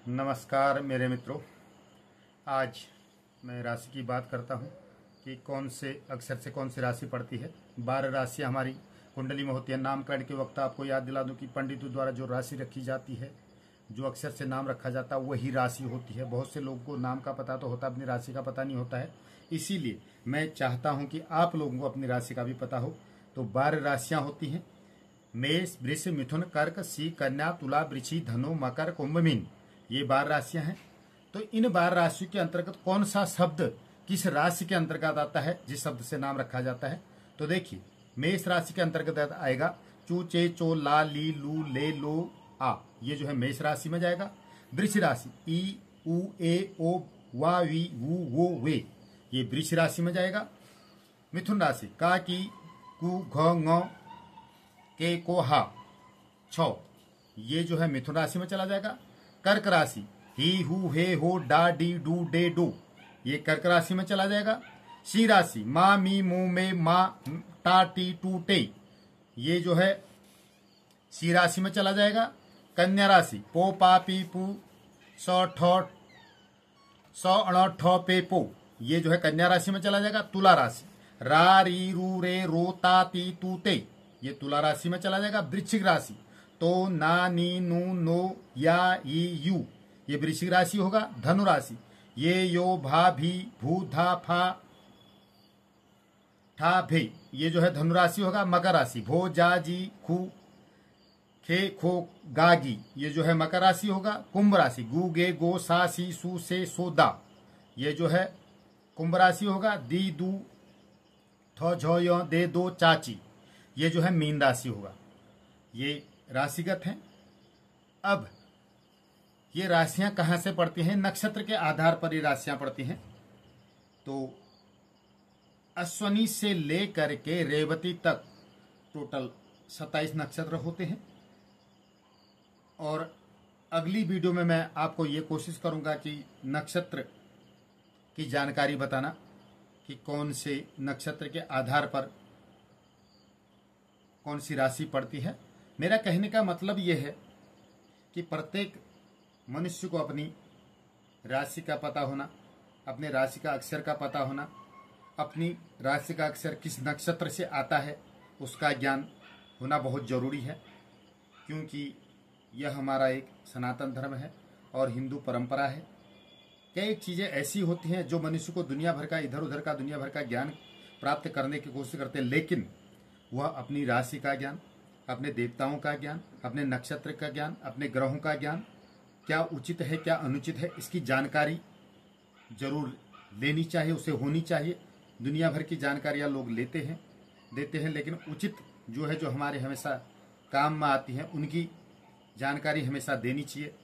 नमस्कार मेरे मित्रों। आज मैं राशि की बात करता हूँ कि कौन से अक्षर से कौन सी राशि पड़ती है। 12 राशियाँ हमारी कुंडली में होती है। नामकरण के वक्त आपको याद दिला दूँ कि पंडितों द्वारा जो राशि रखी जाती है, जो अक्षर से नाम रखा जाता है, वही राशि होती है। बहुत से लोगों को नाम का पता तो होता है, अपनी राशि का पता नहीं होता है। इसीलिए मैं चाहता हूँ कि आप लोगों को अपनी राशि का भी पता हो। तो 12 राशियाँ होती हैं। मेष, वृष, मिथुन, कर्क, सिंह, कन्या, तुला, वृश्चिक, धनु, मकर, कुंभ, मीन, ये 12 राशियां हैं। तो इन 12 राशियों के अंतर्गत कौन सा शब्द किस राशि के अंतर्गत आता है, जिस शब्द से नाम रखा जाता है। तो देखिए, मेष राशि के अंतर्गत आएगा चू, चे, चो, ला, ली, लू, ले, लो, आ, ये जो है मेष राशि में जाएगा। वृष राशि ई, उ, ए, ओ, वा, वी, वू, वो, वे, ये वृष राशि में जाएगा। मिथुन राशि का, की, कु, घ, ङ, के, को, हा, छ, ये जो है मिथुन राशि में चला जाएगा। कर्क राशि ही, हु, हे, हो, डा, डी, डू, डे, डो, ये कर्क राशि में चला जाएगा। सिंह राशि मा, मी, मू, मे, मा, टा, टी, टू, टे, ये जो है सिंह राशि में चला जाएगा। कन्या राशि पो, पा, पी, पू, सौ, ठो, सौ, अण, ठो, पे, पो, ये जो है कन्या राशि में चला जाएगा। तुला राशि रा, री, रू, रे, रो, ता, ती, तू, ते, ये तुला राशि में चला जाएगा। वृश्चिक राशि तो, ना, नी, नू, नो, या, ई, यू, ये वृश्चिक राशि होगा। धनु राशि ये, यो, भा, भी, भू, धा, फा, ठा, भे, ये जो है धनु राशि होगा। मकर राशि भो, जा, जी, खू, खे, खो, गा, गी, ये जो है मकर राशि होगा। कुंभ राशि गु, गे, गो, सा, सी, सू, से, सो, दा, ये जो है कुंभ राशि होगा। दी, दू, थो, झो, यो, दे, दो, चाची, ये जो है मीन राशि होगा। ये राशिगत हैं। अब ये राशियां कहां से पड़ती हैं? नक्षत्र के आधार पर ये राशियां पड़ती हैं। तो अश्वनी से लेकर के रेवती तक टोटल 27 नक्षत्र होते हैं। और अगली वीडियो में मैं आपको ये कोशिश करूंगा कि नक्षत्र की जानकारी बताना कि कौन से नक्षत्र के आधार पर कौन सी राशि पड़ती है। मेरा कहने का मतलब यह है कि प्रत्येक मनुष्य को अपनी राशि का पता होना, अपने राशि का अक्षर का पता होना, अपनी राशि का अक्षर किस नक्षत्र से आता है उसका ज्ञान होना बहुत जरूरी है। क्योंकि यह हमारा एक सनातन धर्म है और हिंदू परंपरा है। कई चीज़ें ऐसी होती हैं जो मनुष्य को दुनिया भर का, इधर उधर का दुनिया भर का ज्ञान प्राप्त करने की कोशिश करते हैं, लेकिन वह अपनी राशि का ज्ञान, अपने देवताओं का ज्ञान, अपने नक्षत्र का ज्ञान, अपने ग्रहों का ज्ञान, क्या उचित है क्या अनुचित है, इसकी जानकारी जरूर लेनी चाहिए, उसे होनी चाहिए। दुनिया भर की जानकारियां लोग लेते हैं, देते हैं, लेकिन उचित जो है, जो हमारे हमेशा काम में आती है, उनकी जानकारी हमेशा देनी चाहिए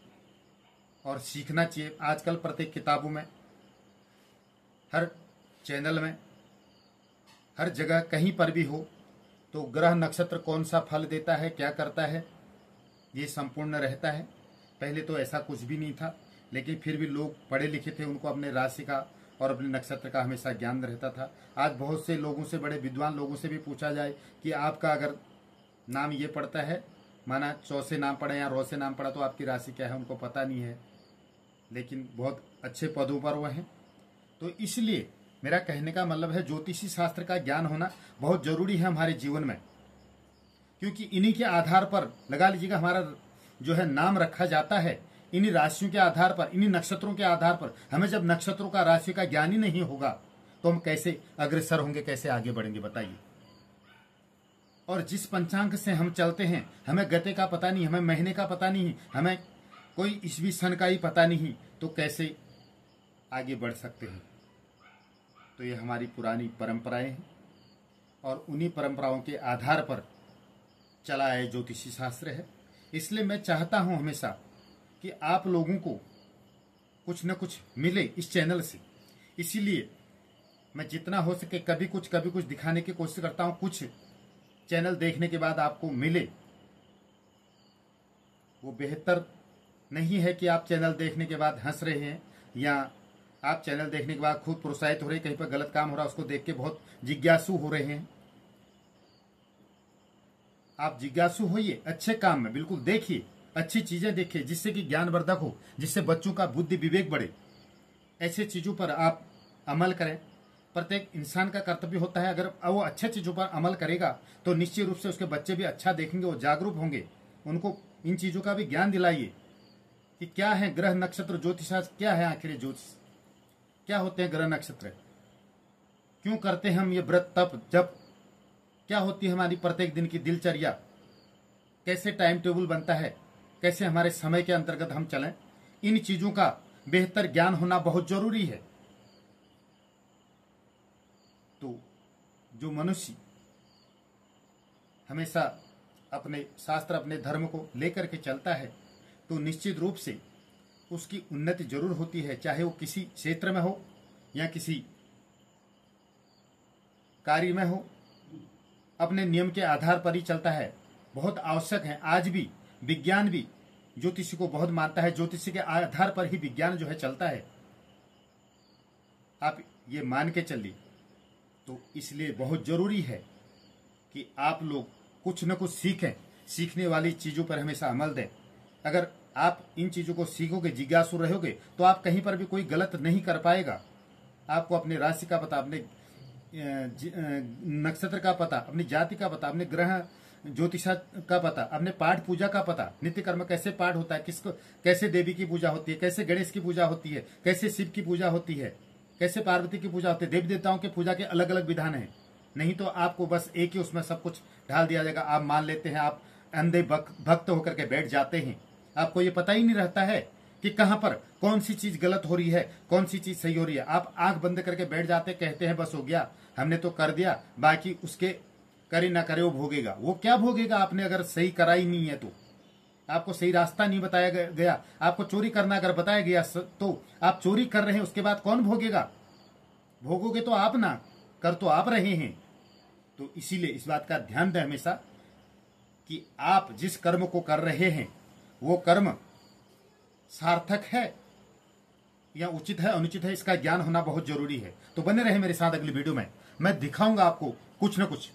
और सीखना चाहिए। आजकल प्रत्येक किताबों में, हर चैनल में, हर जगह कहीं पर भी हो तो ग्रह नक्षत्र कौन सा फल देता है, क्या करता है, ये संपूर्ण रहता है। पहले तो ऐसा कुछ भी नहीं था, लेकिन फिर भी लोग पढ़े लिखे थे, उनको अपने राशि का और अपने नक्षत्र का हमेशा ज्ञान रहता था। आज बहुत से लोगों से, बड़े विद्वान लोगों से भी पूछा जाए कि आपका अगर नाम ये पड़ता है, माना चौ से नाम पड़ा या रो से नाम पड़ा, तो आपकी राशि क्या है, उनको पता नहीं है, लेकिन बहुत अच्छे पदों पर वह हैं। तो इसलिए मेरा कहने का मतलब है, ज्योतिषी शास्त्र का ज्ञान होना बहुत जरूरी है हमारे जीवन में। क्योंकि इन्हीं के आधार पर, लगा लीजिएगा, हमारा जो है नाम रखा जाता है। इन्हीं राशियों के आधार पर, इन्हीं नक्षत्रों के आधार पर। हमें जब नक्षत्रों का, राशि का ज्ञान ही नहीं होगा तो हम कैसे अग्रसर होंगे, कैसे आगे बढ़ेंगे, बताइए। और जिस पंचांग से हम चलते हैं, हमें गते का पता नहीं, हमें महीने का पता नहीं, हमें कोई ईस्वी सन का ही पता नहीं, तो कैसे आगे बढ़ सकते हैं। तो ये हमारी पुरानी परंपराएं हैं और उन्हीं परंपराओं के आधार पर चला है ज्योतिषी शास्त्र है। इसलिए मैं चाहता हूं हमेशा कि आप लोगों को कुछ न कुछ मिले इस चैनल से। इसीलिए मैं जितना हो सके कभी कुछ दिखाने की कोशिश करता हूं। कुछ चैनल देखने के बाद आपको मिले, वो बेहतर नहीं है कि आप चैनल देखने के बाद हंस रहे हैं, या आप चैनल देखने के बाद खुद प्रोत्साहित हो रहे हैं, कहीं पर गलत काम हो रहा है उसको देख के बहुत जिज्ञासु हो रहे हैं। आप जिज्ञासु होइए, अच्छे काम में बिल्कुल देखिए अच्छी चीजें देखें जिससे कि ज्ञानवर्धक हो, जिससे बच्चों का बुद्धि विवेक बढ़े, ऐसे चीजों पर आप अमल करें। प्रत्येक इंसान का कर्तव्य होता है, अगर वो अच्छे चीजों पर अमल करेगा तो निश्चित रूप से उसके बच्चे भी अच्छा देखेंगे, वो जागरूक होंगे। उनको इन चीजों का भी ज्ञान दिलाइए कि क्या है ग्रह नक्षत्र ज्योतिषास्त्र, क्या है आखिर ज्योतिष, क्या होते हैं ग्रह नक्षत्र, क्यों करते हैं हम ये व्रत तप जप, क्या होती है हमारी प्रत्येक दिन की दिनचर्या, कैसे टाइम टेबल बनता है, कैसे हमारे समय के अंतर्गत हम चलें। इन चीजों का बेहतर ज्ञान होना बहुत जरूरी है। तो जो मनुष्य हमेशा अपने शास्त्र अपने धर्म को लेकर के चलता है तो निश्चित रूप से उसकी उन्नति जरूर होती है, चाहे वो किसी क्षेत्र में हो या किसी कार्य में हो, अपने नियम के आधार पर ही चलता है। बहुत आवश्यक है, आज भी विज्ञान भी ज्योतिषी को बहुत मानता है, ज्योतिषी के आधार पर ही विज्ञान जो है चलता है, आप ये मान के चलिए। तो इसलिए बहुत जरूरी है कि आप लोग कुछ न कुछ सीखें, सीखने वाली चीजों पर हमेशा अमल दें। अगर आप इन चीजों को सीखोगे, जिज्ञासु रहोगे, तो आप कहीं पर भी कोई गलत नहीं कर पाएगा। आपको अपने राशि का पता, अपने नक्षत्र का पता, अपनी जाति का पता, अपने ग्रह ज्योतिष का पता, अपने पाठ पूजा का पता, नित्य कर्म कैसे पाठ होता है, किसको कैसे देवी की पूजा होती है, कैसे गणेश की पूजा होती है, कैसे शिव की पूजा होती है, कैसे पार्वती की पूजा होती है। देवी देवताओं की पूजा के अलग अलग विधान है। नहीं तो आपको बस एक ही उसमें सब कुछ ढाल दिया जाएगा, आप मान लेते हैं, आप अंधे भक्त होकर के बैठ जाते हैं। आपको ये पता ही नहीं रहता है कि कहां पर कौन सी चीज गलत हो रही है, कौन सी चीज सही हो रही है। आप आंख बंद करके बैठ जाते, कहते हैं बस हो गया, हमने तो कर दिया, बाकी उसके करे ना करे वो भोगेगा। वो क्या भोगेगा? आपने अगर सही करा ही नहीं है तो, आपको सही रास्ता नहीं बताया गया, आपको चोरी करना अगर बताया गया तो आप चोरी कर रहे हैं, उसके बाद कौन भोगेगा? भोगोगे तो आप ना, कर तो आप रहे हैं। तो इसीलिए इस बात का ध्यान दें हमेशा कि आप जिस कर्म को कर रहे हैं वो कर्म सार्थक है या उचित है अनुचित है, इसका ज्ञान होना बहुत जरूरी है। तो बने रहे मेरे साथ अगली वीडियो में, मैं दिखाऊंगा आपको कुछ न कुछ